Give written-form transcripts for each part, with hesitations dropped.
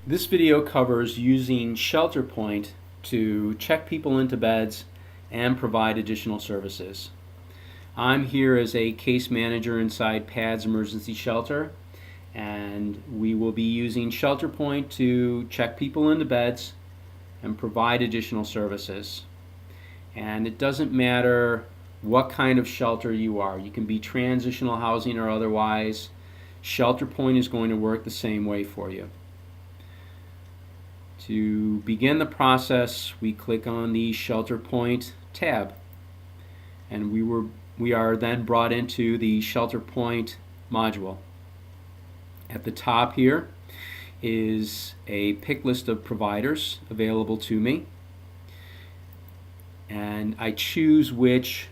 This video covers using ShelterPoint to check people into beds and provide additional services. I'm here as a case manager inside PADS Emergency Shelter, and we will be using ShelterPoint to check people into beds and provide additional services. And it doesn't matter what kind of shelter you are. You can be transitional housing or otherwise. ShelterPoint is going to work the same way for you. To begin the process, we click on the ShelterPoint tab, and we are then brought into the ShelterPoint module. At the top here is a pick list of providers available to me, and I choose which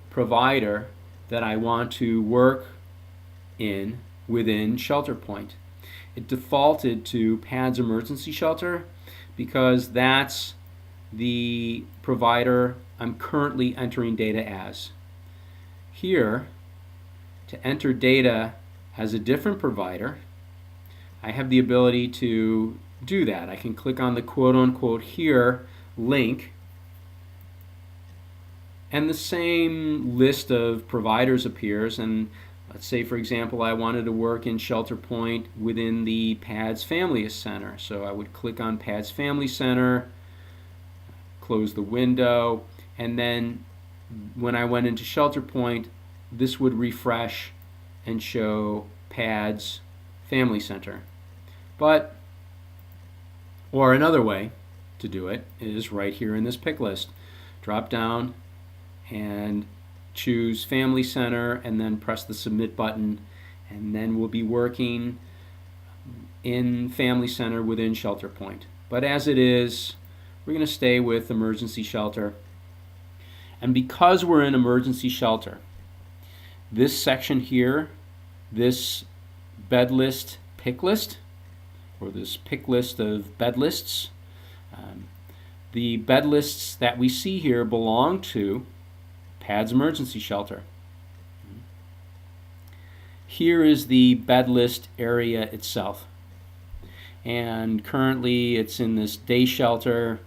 provider that I want to work in within ShelterPoint. It defaulted to PADS Emergency Shelter because that's the provider I'm currently entering data as. Here, to enter data as a different provider, I have the ability to do that. I can click on the quote-unquote here link, and the same list of providers appears. And let's say, for example, I wanted to work in ShelterPoint within the PADS Family Center. So I would click on PADS Family Center, close the window, and then when I went into ShelterPoint, this would refresh and show PADS Family Center. Or another way to do it is right here in this pick list. Drop down and choose Family Center, and then press the Submit button, and then we'll be working in Family Center within ShelterPoint. But as it is, we're going to stay with Emergency Shelter. And because we're in Emergency Shelter, this section here, this bed list pick list, or this pick list of bed lists, the bed lists that we see here belong to PADS Emergency Shelter. Here is the bed list area itself, and currently it's in this day shelter,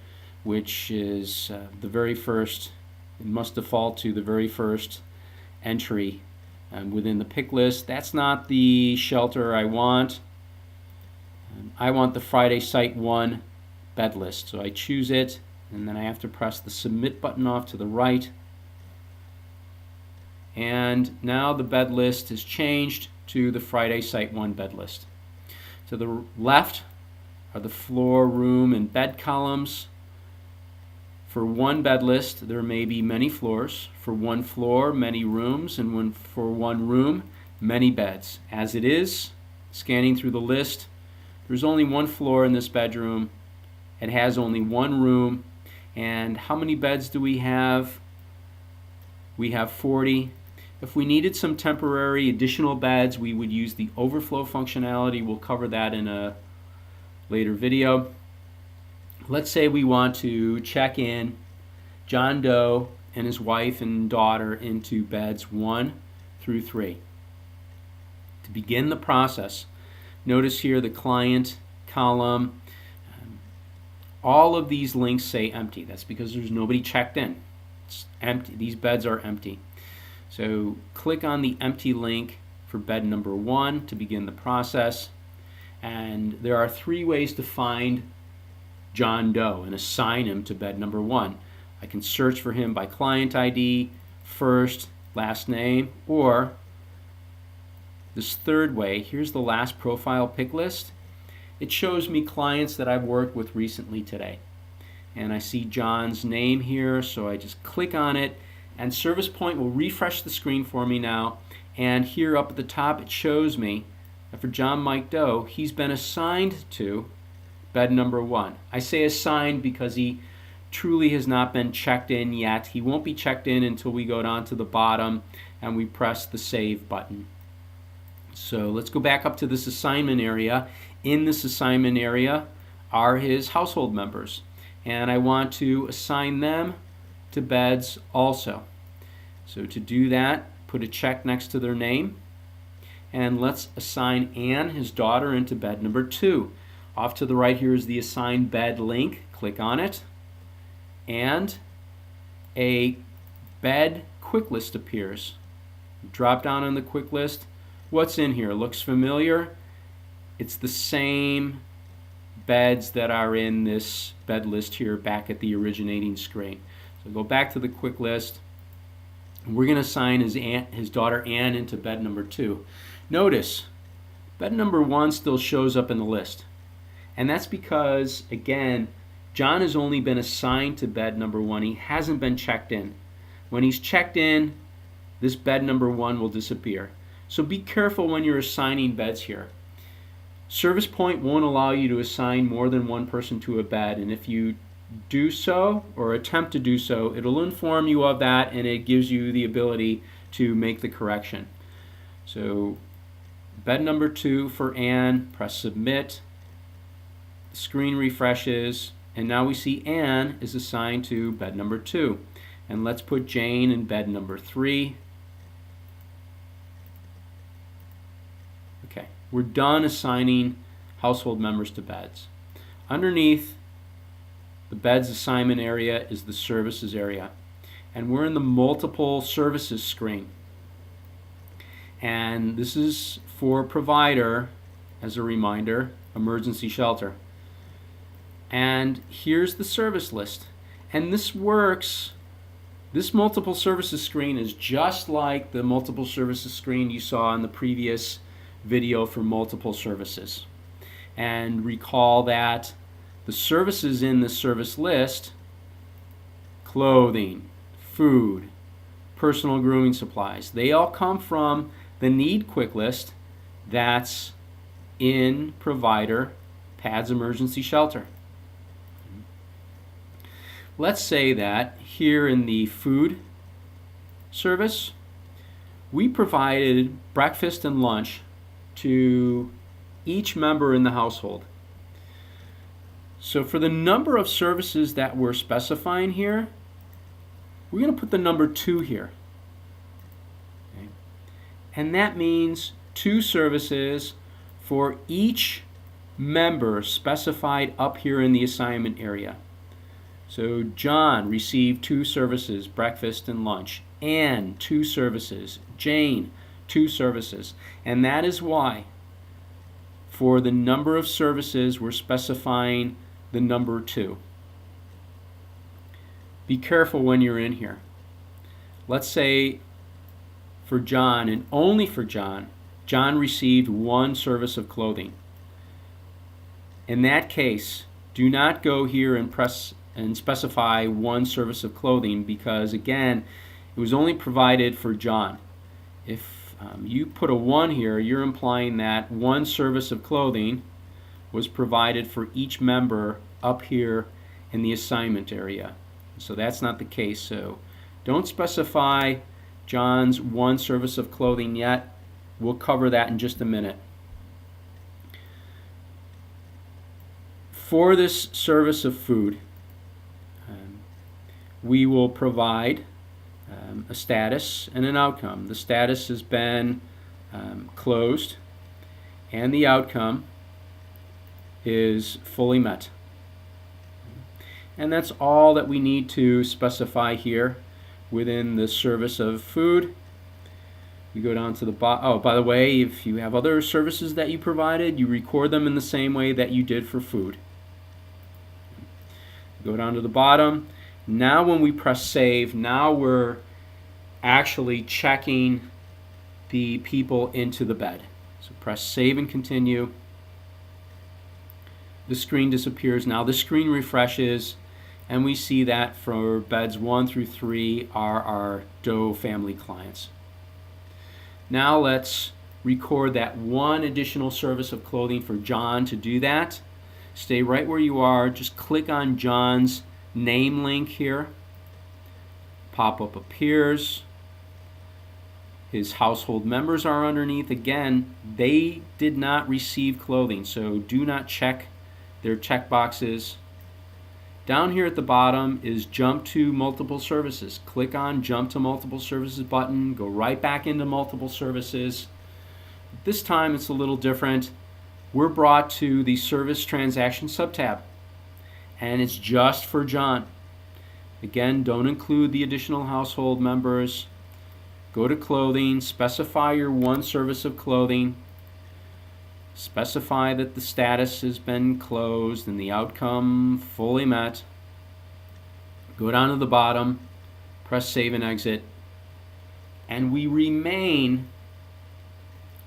which is the very first. It must default to the very first entry within the pick list. That's not the shelter I want. I want the Friday Site 1 bed list, so I choose it, and then I have to press the Submit button off to the right. And now the bed list is changed to the Friday Site 1 bed list. To the left are the floor, room, and bed columns. For one bed list, there may be many floors. For one floor, many rooms, and for one room, many beds. As it is, scanning through the list, there's only one floor in this bedroom. It has only one room. And how many beds do we have? We have 40. If we needed some temporary additional beds, we would use the overflow functionality. We'll cover that in a later video. Let's say we want to check in John Doe and his wife and daughter into beds 1 through 3. To begin the process, notice here the client column. All of these links say empty. That's because there's nobody checked in. It's empty. These beds are empty. So click on the empty link for bed number 1 to begin the process. And there are 3 ways to find John Doe and assign him to bed number 1. I can search for him by client ID, first, last name, or this third way, here's the last profile pick list. It shows me clients that I've worked with recently today. And I see John's name here, so I just click on it, and ServicePoint will refresh the screen for me now. And here up at the top, it shows me that for John Mike Doe, he's been assigned to bed number 1. I say assigned because he truly has not been checked in yet. He won't be checked in until we go down to the bottom and we press the Save button. So let's go back up to this assignment area. In this assignment area are his household members, and I want to assign them to beds also. So to do that, put a check next to their name, and let's assign Ann, his daughter, into bed number 2. Off to the right here is the assign bed link. Click on it, and a bed quick list appears. Drop down on the quick list. What's in here? Looks familiar. It's the same beds that are in this bed list here back at the originating screen. So go back to the quick list. We're going to assign his daughter Anne into bed number 2. Notice, bed number 1 still shows up in the list. And that's because, again, John has only been assigned to bed number 1. He hasn't been checked in. When he's checked in, this bed number 1 will disappear. So be careful when you're assigning beds here. ServicePoint won't allow you to assign more than one person to a bed, and if you do so or attempt to do so, it'll inform you of that, and it gives you the ability to make the correction. So bed number 2 for Anne, press submit, the screen refreshes, and now we see Anne is assigned to bed number 2. And let's put Jane in bed number 3. Okay, we're done assigning household members to beds. Underneath the beds assignment area is the services area. And we're in the multiple services screen. And this is for provider, as a reminder, emergency shelter. And here's the service list. And this works. This multiple services screen is just like the multiple services screen you saw in the previous video for multiple services. And recall that the services in the service list, clothing, food, personal grooming supplies, they all come from the need quick list that's in provider PADS emergency shelter. Let's say that here in the food service, we provided breakfast and lunch to each member in the household. So for the number of services that we're specifying here, we're going to put the number 2 here. Okay. And that means 2 services for each member specified up here in the assignment area. So John received 2 services, breakfast and lunch. Anne, 2 services. Jane, 2 services. And that is why for the number of services we're specifying the number 2. Be careful when you're in here. Let's say for John, and only for John, John received 1 service of clothing. In that case, do not go here and press and specify 1 service of clothing, because again, it was only provided for John. If you put a 1 here, you're implying that 1 service of clothing was provided for each member up here in the assignment area. So that's not the case. So don't specify John's 1 service of clothing yet. We'll cover that in just a minute. For this service of food, we will provide a status and an outcome. The status has been closed, and the outcome is fully met. And that's all that we need to specify here within the service of food. We go down to the bottom. Oh, by the way, if you have other services that you provided, you record them in the same way that you did for food. Go down to the bottom. Now when we press save, now we're actually checking the people into the bed. So press save and continue. The screen disappears. Now the screen refreshes, and we see that for beds 1 through 3 are our Doe family clients. Now let's record that 1 additional service of clothing for John. To do that, stay right where you are. Just click on John's name link here. Pop-up appears. His household members are underneath. Again, they did not receive clothing, so do not check their check boxes. Down here at the bottom is Jump to Multiple Services. Click on Jump to Multiple Services button. Go right back into Multiple Services. This time it's a little different. we're brought to the Service Transaction subtab, and it's just for John. Again, don't include the additional household members. Go to Clothing, specify your one service of clothing, specify that the status has been closed and the outcome fully met. Go down to the bottom, press Save and Exit, and we remain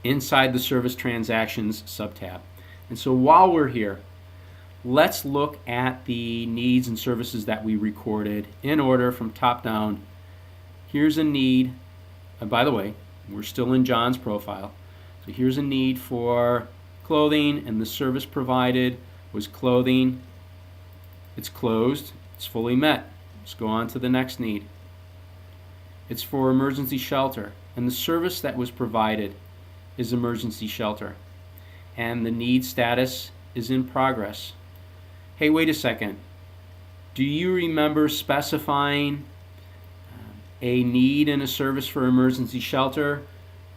inside the Service Transactions subtab. And so while we're here, let's look at the needs and services that we recorded in order from top down. Here's a need, and by the way, we're still in John's profile. So here's a need for clothing, and the service provided was clothing. It's closed, it's fully met. Let's go on to the next need. It's for emergency shelter, and the service that was provided is emergency shelter. And the need status is in progress. Hey, wait a second. Do you remember specifying a need and a service for emergency shelter?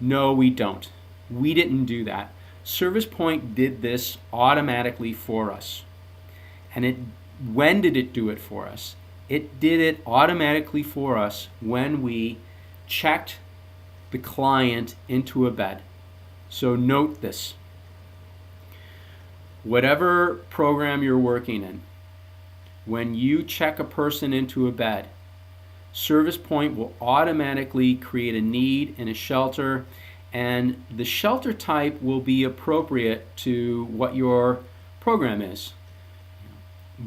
No, we don't. We didn't do that. ServicePoint did this automatically for us. And when did it do it for us? It did it automatically for us when we checked the client into a bed. So note this. Whatever program you're working in, when you check a person into a bed, ServicePoint will automatically create a need and a shelter, and the shelter type will be appropriate to what your program is.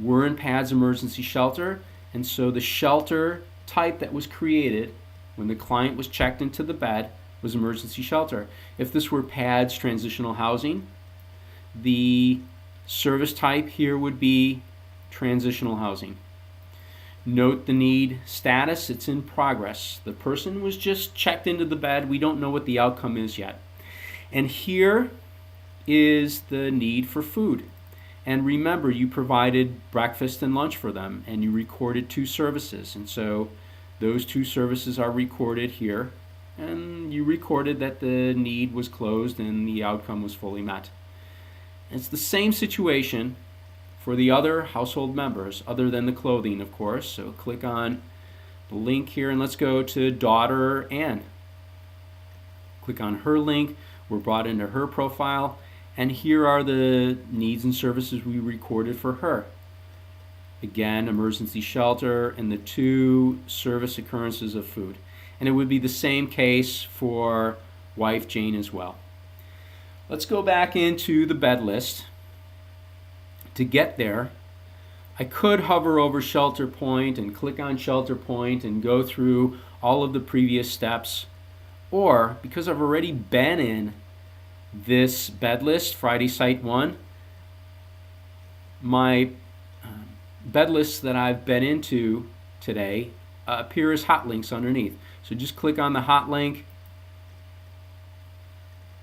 We're in PADS emergency shelter, and so the shelter type that was created when the client was checked into the bed was emergency shelter. If this were PADS transitional housing, the service type here would be transitional housing. Note the need status, it's in progress. The person was just checked into the bed. We don't know what the outcome is yet. And here is the need for food. And remember, you provided breakfast and lunch for them, and you recorded 2 services. And so those 2 services are recorded here. And you recorded that the need was closed and the outcome was fully met. It's the same situation for the other household members, other than the clothing, of course. So click on the link here, and let's go to daughter Ann. Click on her link. We're brought into her profile, and here are the needs and services we recorded for her. Again, emergency shelter and the 2 service occurrences of food. And it would be the same case for wife Jane as well. Let's go back into the bed list. To get there, I could hover over ShelterPoint and click on ShelterPoint and go through all of the previous steps. Or, because I've already been in this bed list, Friday Site 1, my bed lists that I've been into today appear as hot links underneath. So just click on the hot link,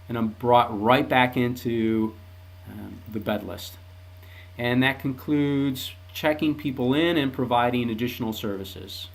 and I'm brought right back into the bed list. And that concludes checking people in and providing additional services.